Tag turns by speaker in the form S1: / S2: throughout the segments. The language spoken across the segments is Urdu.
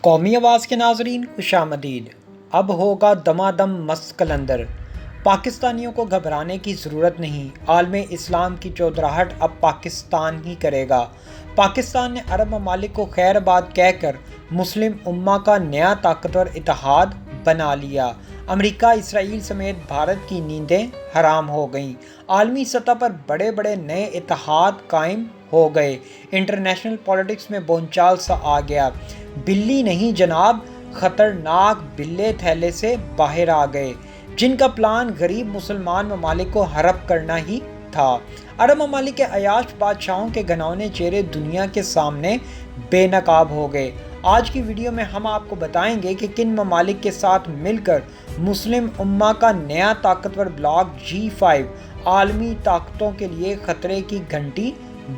S1: قومی آواز کے ناظرین خوش آمدید۔ اب ہوگا دمادم مست قلندر۔ پاکستانیوں کو گھبرانے کی ضرورت نہیں، عالم اسلام کی چودراہٹ اب پاکستان ہی کرے گا۔ پاکستان نے عرب ممالک کو خیر بات کہہ کر مسلم امہ کا نیا طاقتور اتحاد بنا لیا۔ امریکہ، اسرائیل سمیت بھارت کی نیندیں حرام ہو گئیں۔ عالمی سطح پر بڑے بڑے نئے اتحاد قائم ہو گئے۔ انٹرنیشنل پالیٹکس میں بونچال سا آ گیا۔ بلی نہیں جناب، خطرناک بلے تھیلے سے باہر آ گئے، جن کا پلان غریب مسلمان ممالک کو ہڑپ کرنا ہی تھا۔ عرب ممالک کے عیاش بادشاہوں کے گھناؤنے چہرے دنیا کے سامنے بے نقاب ہو گئے۔ آج کی ویڈیو میں ہم آپ کو بتائیں گے کہ کن ممالک کے ساتھ مل کر مسلم امہ کا نیا طاقتور بلاک G5 عالمی طاقتوں کے لیے خطرے کی گھنٹی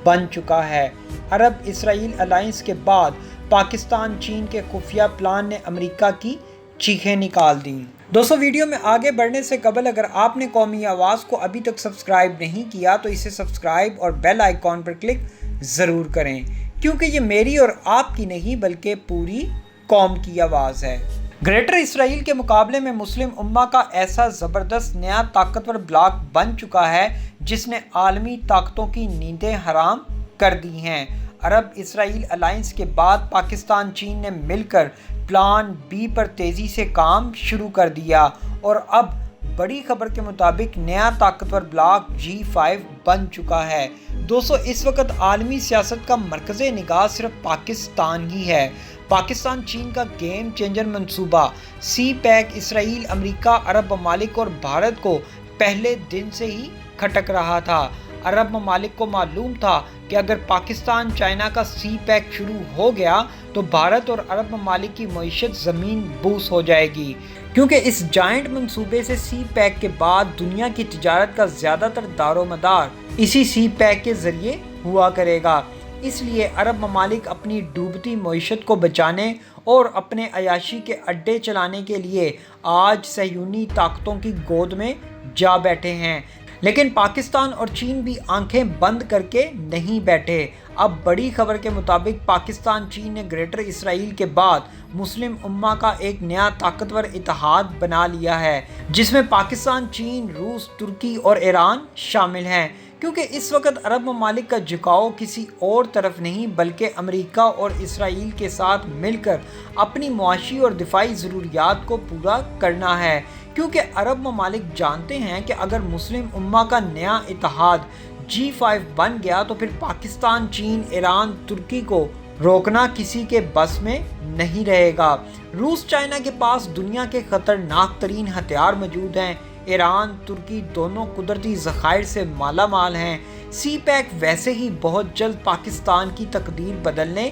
S1: بن چکا ہے۔ عرب اسرائیل الائنس کے بعد پاکستان چین کے خفیہ پلان نے امریکہ کی چیخیں نکال دیں۔ دوستو، ویڈیو میں آگے بڑھنے سے قبل اگر آپ نے قومی آواز کو ابھی تک سبسکرائب نہیں کیا تو اسے سبسکرائب اور بیل آئیکن پر کلک ضرور کریں، کیونکہ یہ میری اور آپ کی نہیں بلکہ پوری قوم کی آواز ہے۔ گریٹر اسرائیل کے مقابلے میں مسلم امہ کا ایسا زبردست نیا طاقتور بلاک بن چکا ہے جس نے عالمی طاقتوں کی نیندیں حرام کر دی ہیں۔ عرب اسرائیل الائنس کے بعد پاکستان چین نے مل کر پلان بی پر تیزی سے کام شروع کر دیا اور اب بڑی خبر کے مطابق نیا طاقتور بلاک G5 بن چکا ہے۔ دوستو، اس وقت عالمی سیاست کا مرکز نگاہ صرف پاکستان ہی ہے۔ پاکستان چین کا گیم چینجر منصوبہ سی پیک اسرائیل، امریکہ، عرب ممالک اور بھارت کو پہلے دن سے ہی کھٹک رہا تھا۔ عرب ممالک کو معلوم تھا کہ اگر پاکستان چائنا کا سی پیک شروع ہو گیا تو بھارت اور عرب ممالک کی معیشت زمین بوس ہو جائے گی، کیونکہ اس جائنٹ منصوبے سے سی پیک کے بعد دنیا کی تجارت کا زیادہ تر دار و مدار اسی سی پیک کے ذریعے ہوا کرے گا۔ اس لیے عرب ممالک اپنی ڈوبتی معیشت کو بچانے اور اپنے عیاشی کے اڈے چلانے کے لیے آج صہیونی طاقتوں کی گود میں جا بیٹھے ہیں۔ لیکن پاکستان اور چین بھی آنکھیں بند کر کے نہیں بیٹھے۔ اب بڑی خبر کے مطابق پاکستان چین نے گریٹر اسرائیل کے بعد مسلم امہ کا ایک نیا طاقتور اتحاد بنا لیا ہے، جس میں پاکستان، چین، روس، ترکی اور ایران شامل ہیں، کیونکہ اس وقت عرب ممالک کا جھکاؤ کسی اور طرف نہیں بلکہ امریکہ اور اسرائیل کے ساتھ مل کر اپنی معاشی اور دفاعی ضروریات کو پورا کرنا ہے، کیونکہ عرب ممالک جانتے ہیں کہ اگر مسلم امہ کا نیا اتحاد G5 بن گیا تو پھر پاکستان، چین، ایران، ترکی کو روکنا کسی کے بس میں نہیں رہے گا۔ روس، چائنا کے پاس دنیا کے خطرناک ترین ہتھیار موجود ہیں۔ ایران، ترکی دونوں قدرتی ذخائر سے مالا مال ہیں۔ سی پیک ویسے ہی بہت جلد پاکستان کی تقدیر بدلنے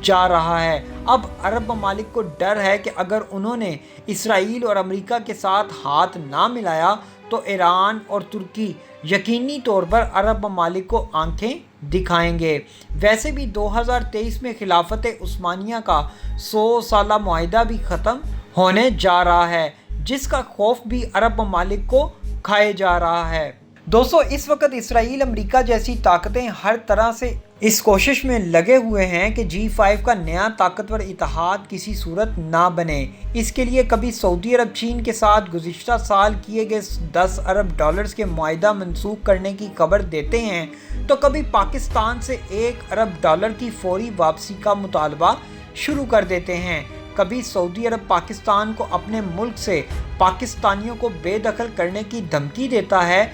S1: جا رہا ہے۔ اب عرب ممالک کو ڈر ہے کہ اگر انہوں نے اسرائیل اور امریکہ کے ساتھ ہاتھ نہ ملایا تو ایران اور ترکی یقینی طور پر عرب ممالک کو آنکھیں دکھائیں گے۔ ویسے بھی 2023 میں خلافت عثمانیہ کا 100 سالہ معاہدہ بھی ختم ہونے جا رہا ہے، جس کا خوف بھی عرب ممالک کو کھائے جا رہا ہے۔ دوستو، اس وقت اسرائیل، امریکہ جیسی طاقتیں ہر طرح سے اس کوشش میں لگے ہوئے ہیں کہ G5 کا نیا طاقتور اتحاد کسی صورت نہ بنے۔ اس کے لیے کبھی سعودی عرب چین کے ساتھ گزشتہ سال کیے گئے $10 ارب کے معاہدہ منسوخ کرنے کی خبر دیتے ہیں تو کبھی پاکستان سے $1 ارب کی فوری واپسی کا مطالبہ شروع کر دیتے ہیں۔ کبھی سعودی عرب پاکستان کو اپنے ملک سے پاکستانیوں کو بے دخل کرنے کی دھمکی دیتا ہے۔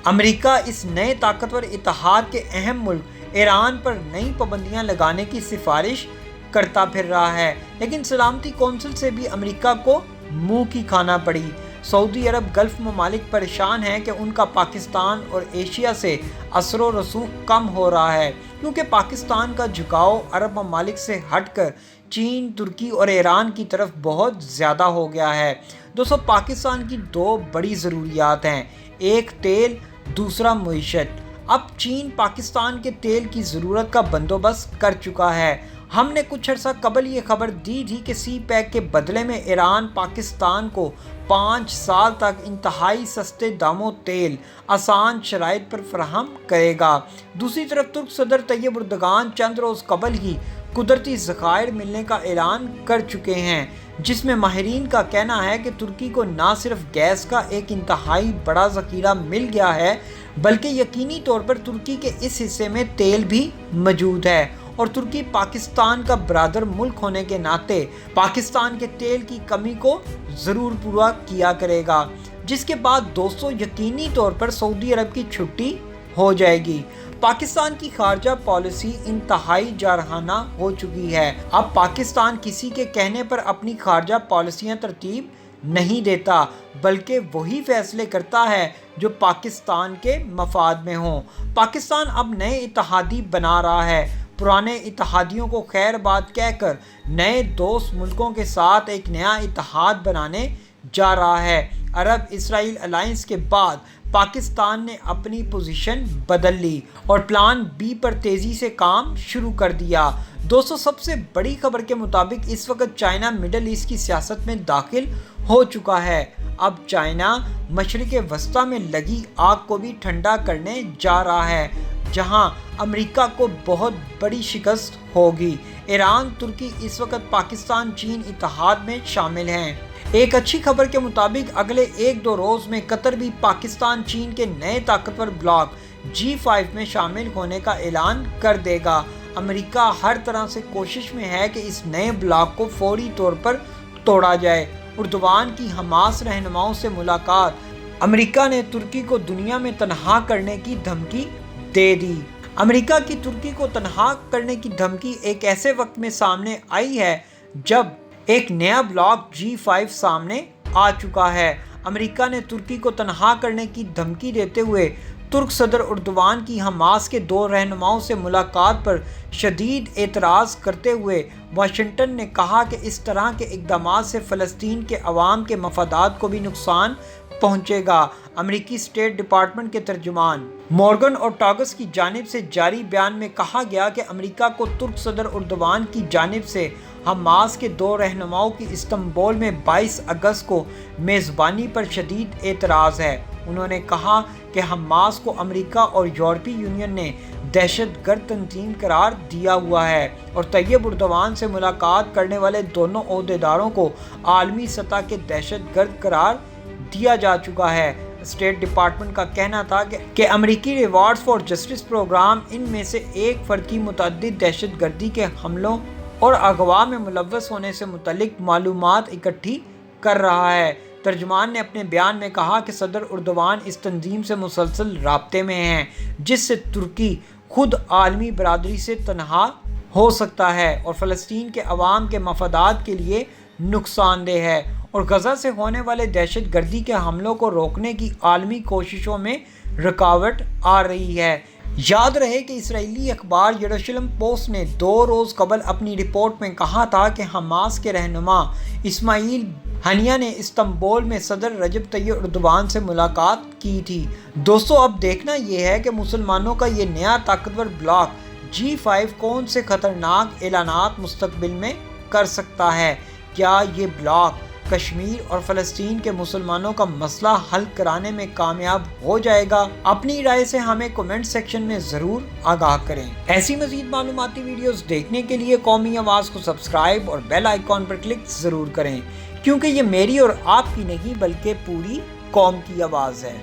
S1: امریکہ اس نئے طاقتور اتحاد کے اہم ملک ایران پر نئی پابندیاں لگانے کی سفارش کرتا پھر رہا ہے، لیکن سلامتی کونسل سے بھی امریکہ کو منہ کی کھانا پڑی۔ سعودی عرب گلف ممالک پریشان ہیں کہ ان کا پاکستان اور ایشیا سے اثر و رسوخ کم ہو رہا ہے، کیونکہ پاکستان کا جھکاؤ عرب ممالک سے ہٹ کر چین، ترکی اور ایران کی طرف بہت زیادہ ہو گیا ہے۔ دوستو، پاکستان کی دو بڑی ضروریات ہیں، ایک تیل، دوسرا معیشت۔ اب چین پاکستان کے تیل کی ضرورت کا بندوبست کر چکا ہے۔ ہم نے کچھ عرصہ قبل یہ خبر دی تھی کہ سی پیک کے بدلے میں ایران پاکستان کو 5 سال تک انتہائی سستے داموں تیل آسان شرائط پر فراہم کرے گا۔ دوسری طرف ترک صدر طیب اردگان چند روز قبل ہی قدرتی ذخائر ملنے کا اعلان کر چکے ہیں، جس میں ماہرین کا کہنا ہے کہ ترکی کو نہ صرف گیس کا ایک انتہائی بڑا ذخیرہ مل گیا ہے، بلکہ یقینی طور پر ترکی کے اس حصے میں تیل بھی موجود ہے، اور ترکی پاکستان کا برادر ملک ہونے کے ناطے پاکستان کے تیل کی کمی کو ضرور پورا کیا کرے گا، جس کے بعد دوستوں یقینی طور پر سعودی عرب کی چھٹی ہو جائے گی۔ پاکستان کی خارجہ پالیسی انتہائی جارحانہ ہو چکی ہے۔ اب پاکستان کسی کے کہنے پر اپنی خارجہ پالیسیاں ترتیب نہیں دیتا، بلکہ وہی فیصلے کرتا ہے جو پاکستان کے مفاد میں ہوں۔ پاکستان اب نئے اتحادی بنا رہا ہے، پرانے اتحادیوں کو خیر بات کہہ کر نئے دوست ملکوں کے ساتھ ایک نیا اتحاد بنانے جا رہا ہے۔ عرب اسرائیل الائنس کے بعد پاکستان نے اپنی پوزیشن بدل لی اور پلان بی پر تیزی سے کام شروع کر دیا۔ دوستو، سب سے بڑی خبر کے مطابق اس وقت چائنا مڈل ایسٹ کی سیاست میں داخل ہو چکا ہے۔ اب چائنا مشرق وسطیٰ میں لگی آگ کو بھی ٹھنڈا کرنے جا رہا ہے، جہاں امریکہ کو بہت بڑی شکست ہوگی۔ ایران، ترکی اس وقت پاکستان چین اتحاد میں شامل ہیں۔ ایک اچھی خبر کے مطابق اگلے 1-2 روز میں قطر بھی پاکستان چین کے نئے طاقتور بلاک G5 میں شامل ہونے کا اعلان کر دے گا۔ امریکہ ہر طرح سے کوشش میں ہے کہ اس نئے بلاک کو فوری طور پر توڑا جائے۔ اردوان کی حماس رہنماؤں سے ملاقات۔ امریکہ نے ترکی کو دنیا میں تنہا کرنے کی دھمکی دے دی۔ امریکہ کی ترکی کو تنہا کرنے کی دھمکی ایک ایسے وقت میں سامنے آئی ہے جب ایک نیا بلاک G5 سامنے آ چکا ہے۔ امریکہ نے ترکی کو تنہا کرنے کی دھمکی دیتے ہوئے ترک صدر اردوان کی حماس کے 2 رہنماؤں سے ملاقات پر شدید اعتراض کرتے ہوئے واشنگٹن نے کہا کہ اس طرح کے اقدامات سے فلسطین کے عوام کے مفادات کو بھی نقصان پہنچے گا۔ امریکی اسٹیٹ ڈپارٹمنٹ کے ترجمان مورگن اورٹاگس کی جانب سے جاری بیان میں کہا گیا کہ امریکہ کو ترک صدر اردوان کی جانب سے حماس کے 2 رہنماؤں کی استنبول میں 22 اگست کو میزبانی پر شدید اعتراض ہے۔ انہوں نے کہا کہ حماس کو امریکہ اور یورپی یونین نے دہشت گرد تنظیم قرار دیا ہوا ہے، اور طیب اردوان سے ملاقات کرنے والے دونوں عہدیداروں کو عالمی سطح کے دہشت گرد قرار دیا جا چکا ہے۔ اسٹیٹ ڈپارٹمنٹ کا کہنا تھا کہ امریکی ریوارڈز فار جسٹس پروگرام ان میں سے ایک فرد کی متعدد دہشت گردی کے حملوں اور اغوا میں ملوث ہونے سے متعلق معلومات اکٹھی کر رہا ہے۔ ترجمان نے اپنے بیان میں کہا کہ صدر اردوان اس تنظیم سے مسلسل رابطے میں ہیں، جس سے ترکی خود عالمی برادری سے تنہا ہو سکتا ہے اور فلسطین کے عوام کے مفادات کے لیے نقصان دہ ہے، اور غزہ سے ہونے والے دہشت گردی کے حملوں کو روکنے کی عالمی کوششوں میں رکاوٹ آ رہی ہے۔ یاد رہے کہ اسرائیلی اخبار یروشلم پوسٹ نے 2 روز قبل اپنی رپورٹ میں کہا تھا کہ حماس کے رہنما اسماعیل ہنیہ نے استنبول میں صدر رجب طیب اردوان سے ملاقات کی تھی۔ دوستو، اب دیکھنا یہ ہے کہ مسلمانوں کا یہ نیا طاقتور بلاک G5 کون سے خطرناک اعلانات مستقبل میں کر سکتا ہے۔ کیا یہ بلاک کشمیر اور فلسطین کے مسلمانوں کا مسئلہ حل کرانے میں کامیاب ہو جائے گا؟ اپنی رائے سے ہمیں کمنٹ سیکشن میں ضرور آگاہ کریں۔ ایسی مزید معلوماتی ویڈیوز دیکھنے کے لیے قومی آواز کو سبسکرائب اور بیل آئیکن پر کلک ضرور کریں، کیونکہ یہ میری اور آپ کی نہیں بلکہ پوری قوم کی آواز ہے۔